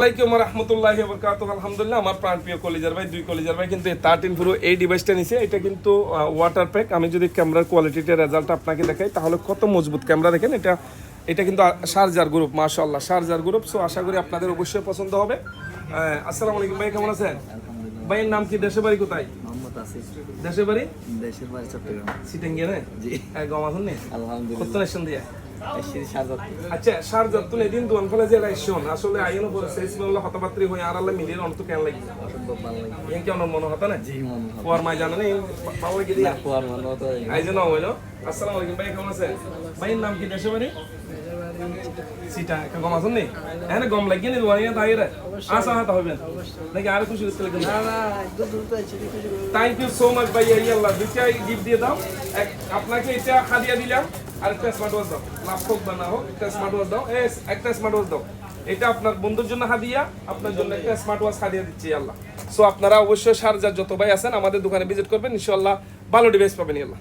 আসসালামু আলাইকুম রাহমাতুল্লাহি ওয়া বারাকাতুহু। আলহামদুলিল্লাহ, আমার প্রাণপ্রিয় কলিজার ভাই, দুই কলিজার ভাই কিন্তু 13 প্রো এই ডিভাইসটা নিছে। এটা কিন্তু ওয়াটার প্যাক। আমি যদি ক্যামেরার কোয়ালিটিটা রেজাল্ট আপনাকে দেখাই তাহলে কত মজবুত ক্যামেরা দেখেন। এটা কিন্তু শারজার গ্রুপ, মাশাআল্লাহ শারজার গ্রুপ। সো আশা করি আপনাদের অবশ্যই পছন্দ হবে। আসসালামু আলাইকুম ভাই, কেমন আছেন? ভাইয়ের নাম কি, দেশের বাড়ি কোথায়? মোহাম্মদ আসিফ। দেশের বাড়ি চট্টগ্রাম। সিটেঙ্গিয়া না? জি। গম আছেন নি? আলহামদুলিল্লাহ। কত নেশন দিয়া? শারজাত। আচ্ছা, শারজাত তুলে দিন দুয়ান ফলে যে রাইশন আসলে আইনো পরে সেসমেল্লা হতবাত্রি হই আর আল্লাহ মিলির অন্ত কেন লাগি অসম্ভব ভালো লাগে। ইয়ান কেন মনে হতা না? জি মন। পোয়ার মাই জানেন এই ভালো লাগি দিয়া পোয়ার মন তো আই যে না হইলো। আসসালামু আলাইকুম ভাই, কেমন আছেন? ভাইয়ের নাম কি, দেশের বাড়ি? সিটা কা গম আছেন নি? হ্যাঁ, গম লাগি নি দুয়ানিয়া দাইরে আসা হাতা হবেন নাকি আর কিছু করতে লাগবে? না না, একদম দ্রুত আছে। থ্যাংক ইউ সো মাচ ভাই, আল্লাহ দুইটা গিফট দিয়ে দাও। আপনাকে এটা হাদিয়া দিলাম, আর একটা স্মার্ট ওয়াচ দাও। লাভ হোক বা না হোক, একটা স্মার্ট ওয়াচ দাও। একটা স্মার্ট ওয়াচ দাও। এটা আপনার বন্ধুর জন্য হাদিয়া, আপনার জন্য একটা স্মার্ট ওয়াচ হাদিয়া দিচ্ছি আল্লাহ। সো আপনারা অবশ্যই শারজার যত ভাই আছেন আমাদের দোকানে ভিজিট করবেন, ইনশাআল্লাহ ভালো ডিভাইস পাবেন আল্লাহ।